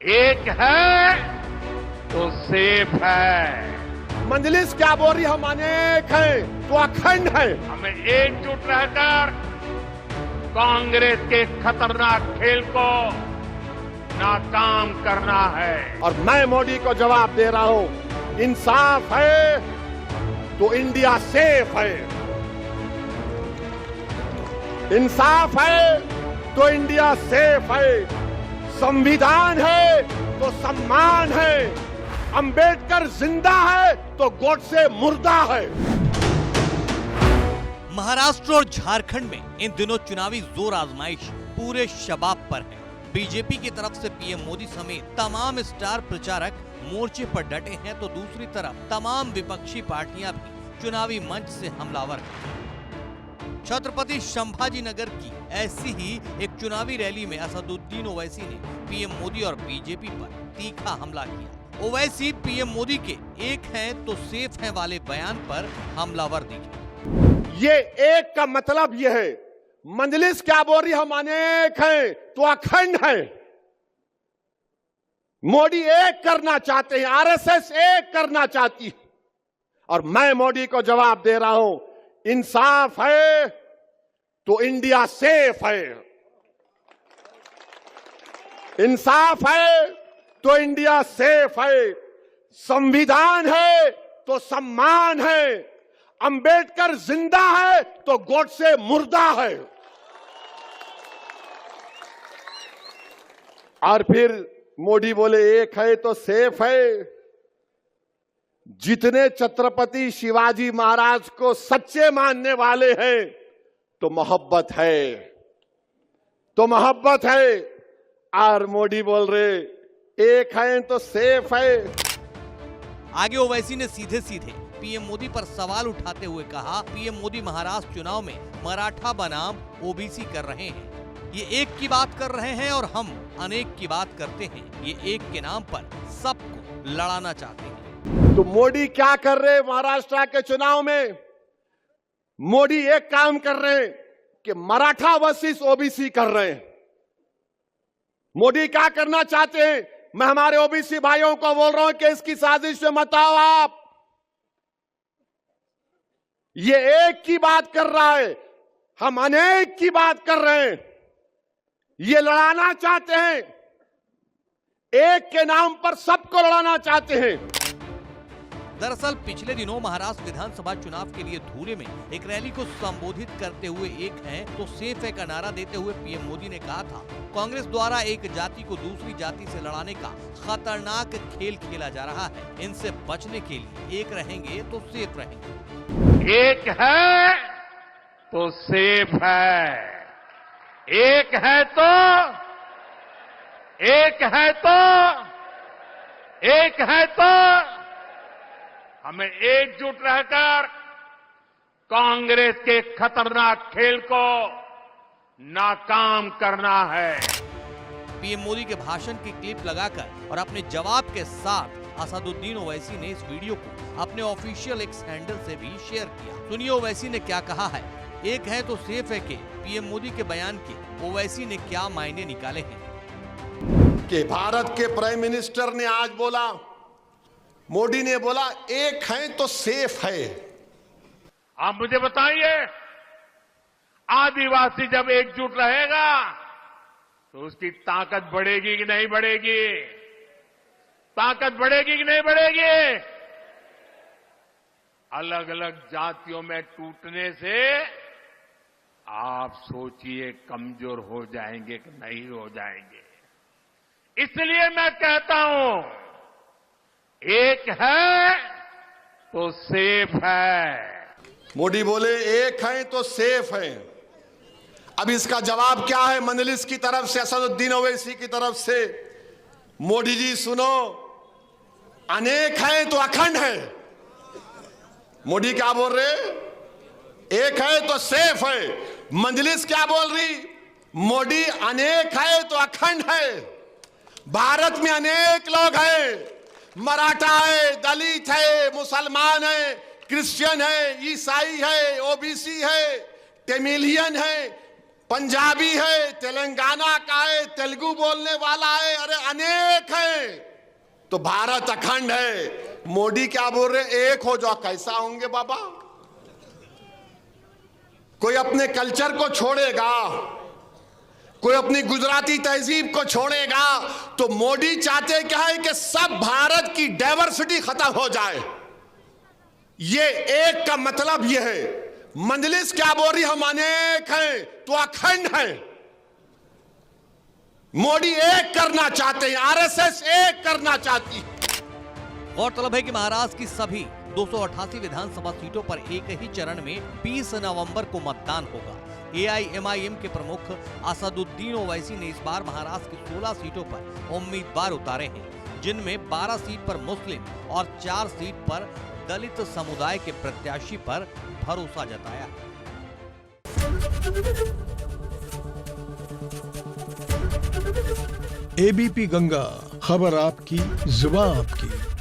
एक है तो सेफ है। मंजलिस क्या बोल रही, हम अनेक हैं तो अखंड है। हमें एकजुट रहकर कांग्रेस के खतरनाक खेल को नाकाम करना है। और मैं मोदी को जवाब दे रहा हूं, इंसाफ है तो इंडिया सेफ है, इंसाफ है तो इंडिया सेफ है, संविधान है तो सम्मान है, अंबेडकर जिंदा है तो गोडसे मुर्दा है। महाराष्ट्र और झारखंड में इन दिनों चुनावी जोर आजमाइश पूरे शबाब पर है। बीजेपी की तरफ से पीएम मोदी समेत तमाम स्टार प्रचारक मोर्चे पर डटे हैं, तो दूसरी तरफ तमाम विपक्षी पार्टियां भी चुनावी मंच से हमलावर हैं। छत्रपति संभाजी नगर की ऐसी ही एक चुनावी रैली में असदुद्दीन ओवैसी ने पीएम मोदी और बीजेपी पर तीखा हमला किया। ओवैसी पीएम मोदी के एक हैं तो सेफ हैं वाले बयान पर हमलावर दिखे। ये एक का मतलब ये है, मंजलिस क्या बोल रही, हम अनेक हैं तो अखंड है। मोदी एक करना चाहते हैं, आरएसएस एक करना चाहती है। और मैं मोदी को जवाब दे रहा हूं, इंसाफ है तो इंडिया सेफ है, इंसाफ है तो इंडिया सेफ है, संविधान है तो सम्मान है, अंबेडकर जिंदा है तो गोडसे मुर्दा है। और फिर मोदी बोले एक है तो सेफ है। जितने छत्रपति शिवाजी महाराज को सच्चे मानने वाले हैं तो मोहब्बत है, तो मोहब्बत है। और मोदी बोल रहे एक है तो सेफ है। आगे ओवैसी ने सीधे सीधे पीएम मोदी पर सवाल उठाते हुए कहा, पीएम मोदी महाराष्ट्र चुनाव में मराठा बनाम ओबीसी कर रहे हैं। ये एक की बात कर रहे हैं और हम अनेक की बात करते हैं। ये एक के नाम पर सबको लड़ाना चाहते हैं। तो मोदी क्या कर रहे हैं महाराष्ट्र के चुनाव में? मोदी एक काम कर रहे हैं कि मराठा वर्सेस ओबीसी कर रहे हैं। मोदी क्या करना चाहते हैं? मैं हमारे ओबीसी भाइयों को बोल रहा हूं कि इसकी साजिश में मत आओ आप। ये एक की बात कर रहा है, हम अनेक की बात कर रहे हैं। ये लड़ाना चाहते हैं, एक के नाम पर सबको लड़ाना चाहते हैं। दरअसल पिछले दिनों महाराष्ट्र विधानसभा चुनाव के लिए धूरे में एक रैली को संबोधित करते हुए एक है तो सेफ है का नारा देते हुए पीएम मोदी ने कहा था, कांग्रेस द्वारा एक जाति को दूसरी जाति से लड़ाने का खतरनाक खेल खेला जा रहा है। इनसे बचने के लिए एक रहेंगे तो सेफ रहेंगे। एक है तो सेफ है, एक है तो हमें एकजुट रहकर कांग्रेस के खतरनाक खेल को नाकाम करना है। पीएम मोदी के भाषण की क्लिप लगाकर और अपने जवाब के साथ असदुद्दीन ओवैसी ने इस वीडियो को अपने ऑफिशियल एक्स हैंडल से भी शेयर किया। सुनिए ओवैसी ने क्या कहा है। एक है तो सेफ है के पीएम मोदी के बयान के ओवैसी ने क्या मायने निकाले हैं। कि भारत के प्राइम मिनिस्टर ने आज बोला, मोदी ने बोला एक है तो सेफ है। आप मुझे बताइए, आदिवासी जब एकजुट रहेगा तो उसकी ताकत बढ़ेगी कि नहीं बढ़ेगी? ताकत बढ़ेगी कि नहीं बढ़ेगी? अलग अलग जातियों में टूटने से आप सोचिए कमजोर हो जाएंगे कि नहीं हो जाएंगे। इसलिए मैं कहता हूं, एक है तो सेफ है। मोदी बोले एक है तो सेफ है। अब इसका जवाब क्या है मंजलिस की तरफ से, असदुद्दीन ओवैसी की तरफ से? मोदी जी सुनो, अनेक है तो अखंड है। मोदी क्या बोल रहे? एक है तो सेफ है। मंजलिस क्या बोल रही? मोदी अनेक है तो अखंड है। भारत में अनेक लोग हैं, मराठा है, दलित है, मुसलमान है, क्रिश्चियन है, ईसाई है, ओबीसी है, तमिलियन है, पंजाबी है, तेलंगाना का है, तेलुगु बोलने वाला है, अरे अनेक है। तो भारत अखंड है। मोदी क्या बोल रहे, एक हो जाओ। कैसा होंगे बाबा? कोई अपने कल्चर को छोड़ेगा, कोई अपनी गुजराती तहजीब को छोड़ेगा। तो मोदी चाहते क्या है कि सब भारत की डाइवर्सिटी खत्म हो जाए। ये एक का मतलब ये है। मंजलिस क्या बोल रही, हम अनेक हैं तो अखंड हैं। मोदी एक करना चाहते हैं, आरएसएस एक करना चाहती है। गौरतलब है कि महाराष्ट्र की सभी 288 विधानसभा सीटों पर एक ही चरण में 20 नवंबर को मतदान होगा। एआईएमआईएम के प्रमुख असदुद्दीन ओवैसी ने इस बार महाराष्ट्र की 16 सीटों पर उम्मीदवार उतारे हैं, जिनमें 12 सीट पर मुस्लिम और 4 सीट पर दलित समुदाय के प्रत्याशी पर भरोसा जताया। एबीपी गंगा, खबर आपकी, जुबान आपकी।